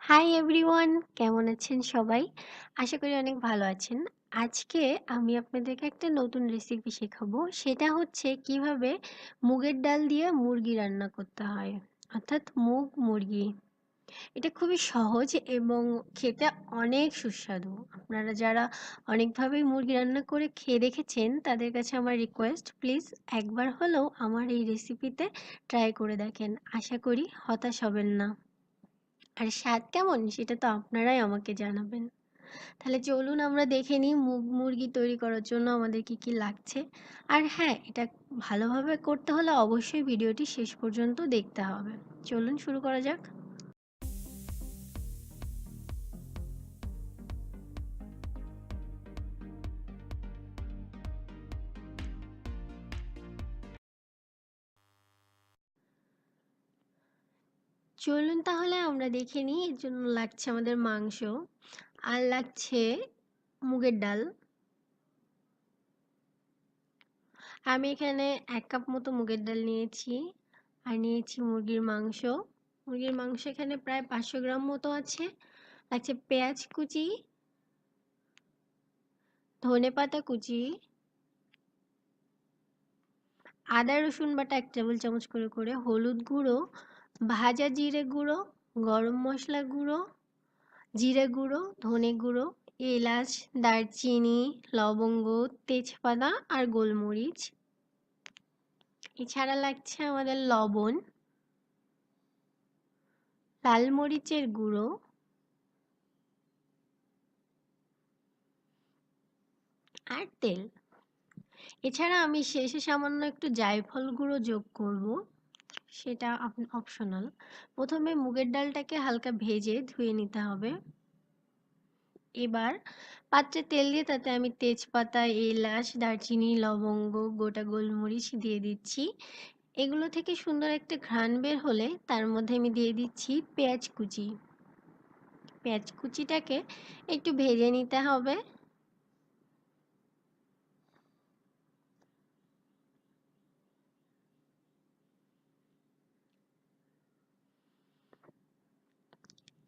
Hi everyone, কেমন আছেন সবাই? আশা করি অনেক ভালো আছেন। আজকে আমি আপনাদেরকে একটা নতুন রেসিপি শেখাবো। সেটা হচ্ছে কিভাবে মুগের ডাল দিয়ে মুরগি রান্না করতে হয়, অর্থাৎ মুগ মুরগি। এটা খুবই সহজ এবং খেতে অনেক সুস্বাদু। আপনারা যারা অনেকভাবেই মুরগি রান্না করে খেয়ে দেখেছেন তাদের কাছে আমার রিকোয়েস্ট, প্লিজ একবার হলেও আমার এই রেসিপিতে ট্রাই করে দেখেন। আশা করি হতাশ হবেন না। আর স্বাদ কেমন সেটা তো আপনারাই আমাকে জানাবেন। তাহলে চলুন আমরা দেখে নিই মুরগি তৈরি করার জন্য আমাদের কি কি লাগছে। আর হ্যাঁ, এটা ভালোভাবে করতে হলে অবশ্যই ভিডিওটি শেষ পর্যন্ত দেখতে হবে। চলুন শুরু করা যাক। চলুন তাহলে আমরা দেখে নিই। এর জন্য লাগছে আমাদের মাংস, আর লাগছে মুগের ডাল। আমি এখানে 1 কাপ মতো মুগের ডাল নিয়েছি, আর নিয়েছি মুরগির মাংস। মুরগির মাংস এখানে প্রায় 500 গ্রাম মতো আছে। লাগছে পেঁয়াজ কুচি, ধনেপাতা কুচি, আদা রসুন বাটা 1 টেবিল চামচ করে করে, হলুদ গুঁড়ো, ভাজা জিরে গুঁড়ো, গরম মশলা গুঁড়ো, জিরে গুঁড়ো, ধনে গুঁড়ো, এলাচ, দারচিনি, লবঙ্গ, তেজপাতা আর গোলমরিচ। এছাড়া লাগছে আমাদের লবণ, লাল মরিচের গুঁড়ো আর তেল। এছাড়া আমি শেষে সামান্য একটু জায়ফল গুঁড়ো যোগ করব, সেটা অপশনাল। প্রথমে মুগের ডালটাকে হালকা ভেজে ধুয়ে নিতে হবে। এবার পাত্রে তেল দিয়ে তাতে আমি তেজপাতা, এলাচ, দারচিনি, লবঙ্গ, গোটা গোলমরিচ দিয়ে দিচ্ছি। এগুলো থেকে সুন্দর একটা ঘ্রাণ বের হলে তার মধ্যে আমি দিয়ে দিচ্ছি পেঁয়াজ কুচি। পেঁয়াজ কুচিটাকে একটু ভেজে নিতে হবে।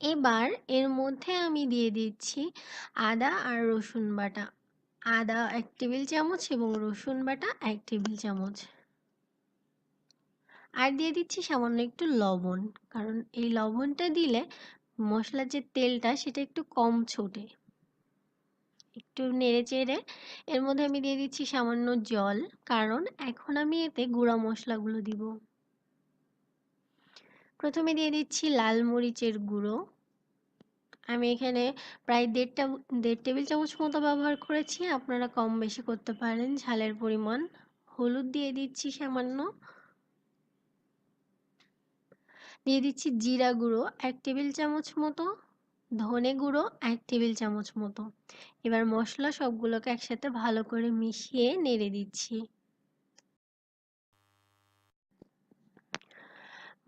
এবার এর মধ্যে আমি দিয়ে দিচ্ছি আদা আর রসুন বাটা। আদা 1 টেবিল চামচ এবং রসুন বাটা 1 টেবিল চামচ। আর দিয়ে দিচ্ছি সামান্য একটু লবণ, কারণ এই লবণটা দিলে মশলার যে তেলটা সেটা একটু কম ছোটে। একটু নেড়ে চেড়ে এর মধ্যে আমি দিয়ে দিচ্ছি সামান্য জল, কারণ এখন আমি এতে গুঁড়া মশলাগুলো দিব। প্রথমে দিয়ে দিচ্ছি লাল মরিচের গুঁড়ো। আমি এখানে প্রায় 1.5 টেবিল চামচ মতো ব্যবহার করেছি, আপনারা কম বেশি করতে পারেন ঝালের পরিমাণ। হলুদ দিয়ে দিচ্ছি সামান্য। দিয়ে দিচ্ছি জিরা গুঁড়ো 1 টেবিল চামচ মতো, ধনে গুঁড়ো 1 টেবিল চামচ মতো। এবার মশলা সবগুলোকে একসাথে ভালো করে মিশিয়ে নেড়ে দিচ্ছি।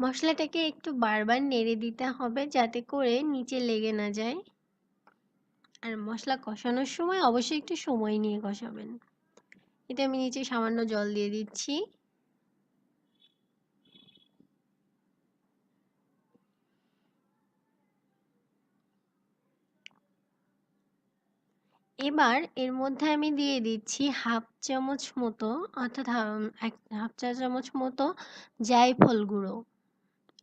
মশলাটাকে একটু বারবার নেড়ে দিতে হবে যাতে করে নিচে লেগে না যায়। আর মশলা কষানোর সময় অবশ্যই একটু সময় নিয়ে কষাবেন। এটা আমি নিচে সামান্য জল দিয়ে দিচ্ছি। এবার এর মধ্যে আমি দিয়ে দিচ্ছি হাফ চামচ মতো, অর্থাৎ হাফ চা চামচ মতো জায়ফল গুঁড়ো।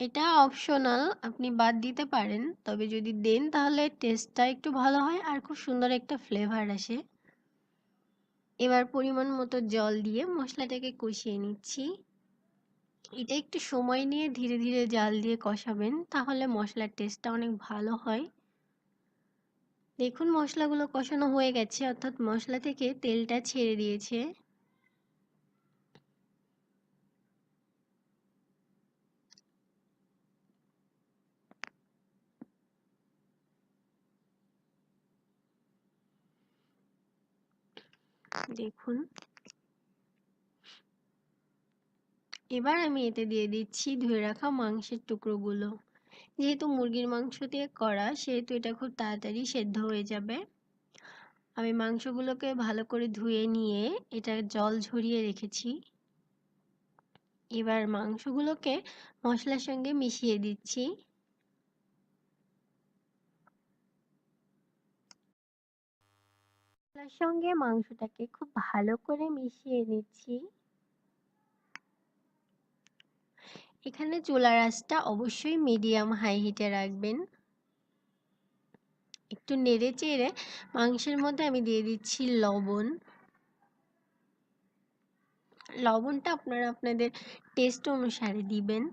এটা অপশনাল, আপনি বাদ দিতে পারেন, তবে যদি দেন তাহলে টেস্টটা একটু ভালো হয় আর খুব সুন্দর একটা ফ্লেভার আসে। এবার পরিমাণ মতো জল দিয়ে মশলাটাকে কষিয়ে নিচ্ছি। এটা একটু সময় নিয়ে ধীরে ধীরে জাল দিয়ে কষাবেন, তাহলে মশলার টেস্টটা অনেক ভালো হয়। দেখুন মশলাগুলো কষানো হয়ে গেছে, অর্থাৎ মশলা থেকে তেলটা ছেড়ে দিয়েছে। দেখুন, এবার আমি এতে দিয়ে দিচ্ছি ধুয়ে রাখা মাংসের টুকরোগুলো। যেহেতু মুরগির মাংস দিয়ে করা, সেহেতু এটা খুব তাড়াতাড়ি সেদ্ধ হয়ে যাবে। আমি মাংসগুলোকে ভালো করে ধুয়ে নিয়ে এটা জল ঝরিয়ে রেখেছি। এবার মাংসগুলোকে মশলার সঙ্গে মিশিয়ে দিচ্ছি। মশলার সঙ্গে মাংসটাকে খুব ভালো করে মিশিয়ে নিচ্ছি। এখানে চুলার আঁচটা অবশ্যই মিডিয়াম হাই হিটে রাখবেন। একটু নেড়ে চেড়ে মাংসের মধ্যে আমি দিয়ে দিচ্ছি লবণ। লবণটা আপনারা আপনাদের টেস্ট অনুসারে দিবেন।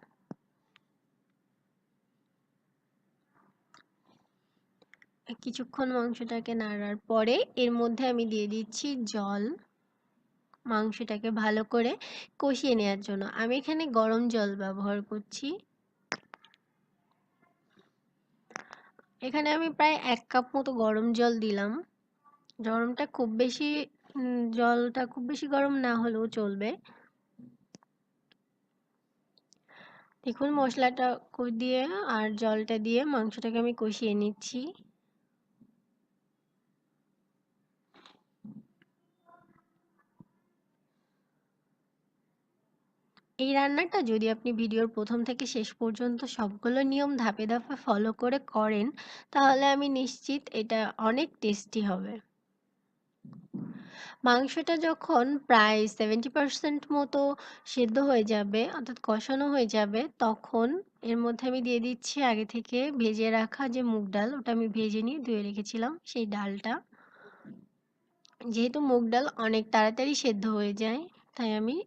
কিছুক্ষণ মাংসটাকে নাড়ার পরে এর মধ্যে আমি দিয়ে দিচ্ছি জল, মাংসটাকে ভালো করে কষিয়ে নেওয়ার জন্য। আমি এখানে গরম জল ব্যবহার করছি। এখানে আমি প্রায় 1 কাপ মতো গরম জল দিলাম। জলটা খুব বেশি গরম না হলেও চলবে। দেখুন মশলাটা দিয়ে আর জলটা দিয়ে মাংসটাকে আমি কষিয়ে নিচ্ছি। এই রান্নাটা যদি আপনি ভিডিওর প্রথম থেকে শেষ পর্যন্ত সবগুলো নিয়ম ধাপে ধাপে ফলো করে করেন, তাহলে আমি নিশ্চিত এটা অনেক টেস্টি হবে। মাংসটা যখন প্রায় 70% মতো সেদ্ধ হয়ে যাবে অর্থাৎ কষানো হয়ে যাবে, তখন এর মধ্যে আমি দিয়ে দিচ্ছি আগে থেকে ভেজে রাখা যে মুগ ডাল, ওটা আমি ভেজে নিয়ে ধুয়ে রেখেছিলাম সেই ডালটা। যেহেতু মুগ ডাল অনেক তাড়াতাড়ি সেদ্ধ হয়ে যায়, তাই আমি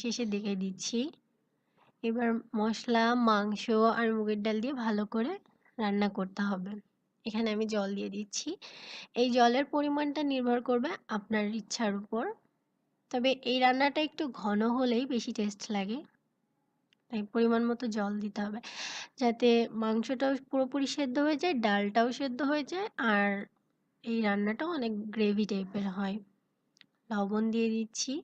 শেষের দিকে দিচ্ছি। এবার মশলা, মাংস আর মুগের ডাল দিয়ে ভালো করে রান্না করতে হবে। এখানে আমি জল দিয়ে দিচ্ছি। এই জলের পরিমাণটা নির্ভর করবে আপনার ইচ্ছার উপর। তবে এই রান্নাটা একটু ঘন হলেই বেশি টেস্ট লাগে। তাই পরিমাণ মতো জল দিতে হবে, যাতে মাংসটাও পুরোপুরি সেদ্ধ হয়ে যায়, ডালটাও সেদ্ধ হয়ে যায়, আর এই রান্নাটাও অনেক গ্রেভি টাইপের হয়। লবণ দিয়ে দিচ্ছি।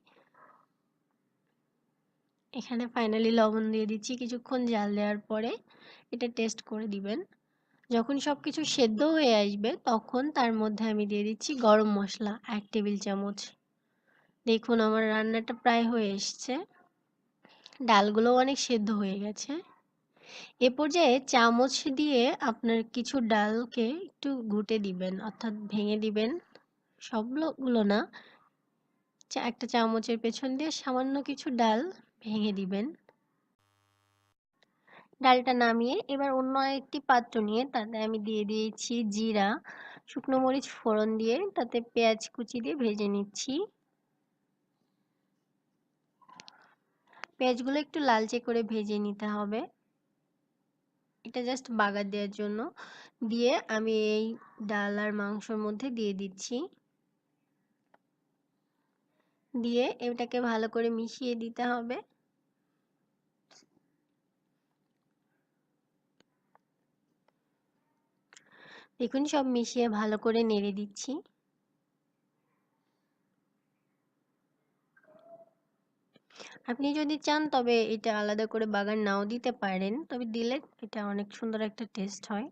এখানে ফাইনালি লবণ দিয়ে দিচ্ছি। কিছুক্ষণ জাল দেওয়ার পরে এটা টেস্ট করে দিবেন। যখন সবকিছু সেদ্ধ হয়ে আসবে তখন তার মধ্যে আমি দিয়ে দিচ্ছি গরম মশলা 1 টেবিল চামচ। দেখুন আমার রান্নাটা প্রায় হয়ে এসছে। ডালগুলোও অনেক সেদ্ধ হয়ে গেছে। এ পর্যায়ে চামচ দিয়ে আপনার কিছু ডালকে একটু ঘুটে দিবেন, অর্থাৎ ভেঙে দিবেন। সবগুলো না, একটা চামচের পেছন দিয়ে সামান্য কিছু ডাল ভেঙে দিবেন। ডালটা নামিয়ে এবার অন্য একটি পাত্র নিয়ে তাতে আমি দিয়ে দিয়েছি জিরা, শুকনো মরিচ ফোড়ন দিয়ে তাতে পেঁয়াজ কুচি দিয়ে ভেজে নিচ্ছি। পেঁয়াজগুলো একটু লালচে করে ভেজে নিতে হবে। এটা জাস্ট বাগার দেওয়ার জন্য। দিয়ে আমি এই ডাল আর মাংসর মধ্যে দিয়ে দিচ্ছি। দিয়ে এটাকে ভালো করে মিশিয়ে দিতে হবে। দেখুন সব মিশিয়ে ভালো করে নেড়ে দিচ্ছি। আপনি যদি চান তবে এটা আলাদা করে বাগার নাও দিতে পারেন, তবে দিলে এটা অনেক সুন্দর একটা টেস্ট হয়।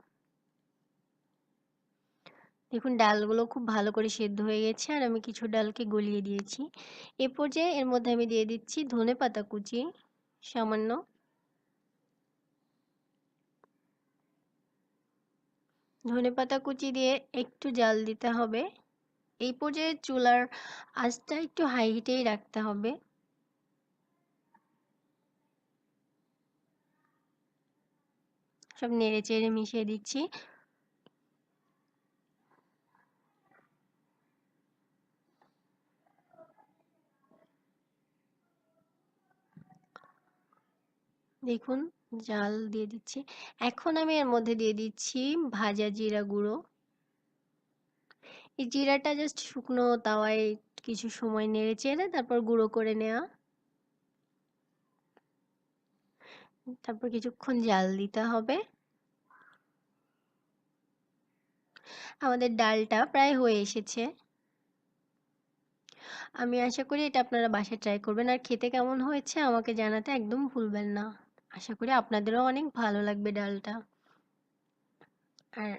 দেখুন ডালগুলো খুব ভালো করে সেদ্ধ হয়ে গেছে আর আমি কিছু ডালকে গলিয়ে দিয়েছি। এ পর্যায়ে এর মধ্যে আমি দিয়ে দিচ্ছি ধনেপাতা কুচি সামান্য। ধনেপাতা কুচি দিয়ে একটু জাল দিতে হবে। এই পর্যায়ে চুলার আঁচটা একটু হাই হিটেই রাখতে হবে। সব নেড়ে চেড়ে মিশিয়ে দিচ্ছি। দেখুন জাল দিয়ে দিচ্ছি। এখন আমি এর মধ্যে দিয়ে দিচ্ছি ভাজা জিরা গুঁড়ো। এই জিরাটা জাস্ট শুকনো তাওয়ায় কিছু সময় নেড়ে চেড়ে তারপর গুঁড়ো করে নেওয়া। তারপর কিছুক্ষণ জাল দিতে হবে। আমাদের ডালটা প্রায় হয়ে এসেছে। আমি আশা করি এটা আপনারা বাসায় ট্রাই করবেন আর খেতে কেমন হয়েছে আমাকে জানাতে একদম ভুলবেন না। আশা করি আপনাদেরও অনেক ভালো লাগবে ডালটা। আর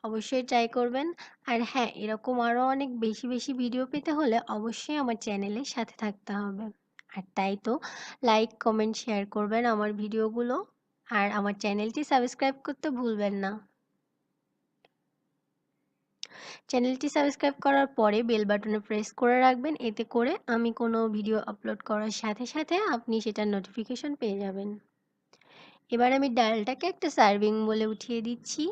অবশ্যই ট্রাই করবেন। আর হ্যাঁ, এরকম আরও অনেক বেশি বেশি ভিডিও পেতে হলে অবশ্যই আমার চ্যানেলের সাথে থাকতে হবে। আর তাই তো লাইক, কমেন্ট, শেয়ার করবেন আমার ভিডিওগুলো। আর আমার চ্যানেলটি সাবস্ক্রাইব করতে ভুলবেন না। চ্যানেলটি সাবস্ক্রাইব করার পরে বেল বাটনে প্রেস করে রাখবেন, এতে করে আমি কোনো ভিডিও আপলোড করার সাথে সাথে আপনি সেটার নোটিফিকেশন পেয়ে যাবেন। এবার আমি ডালটাকে একটা সার্ভিং বলে উঠিয়ে দিচ্ছি।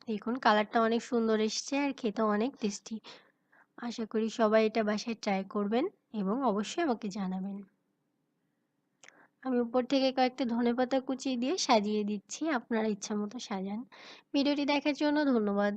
দেখুন কালারটা অনেক সুন্দর এসছে আর খেতেও অনেক টেস্টি। আশা করি সবাই এটা বাসায় ট্রাই করবেন এবং অবশ্যই আমাকে জানাবেন। আমি উপর থেকে কয়েকটা ধনেপাতা কুচি দিয়ে সাজিয়ে দিচ্ছি, আপনারা ইচ্ছা মতো সাজান। ভিডিওটি দেখার জন্য ধন্যবাদ।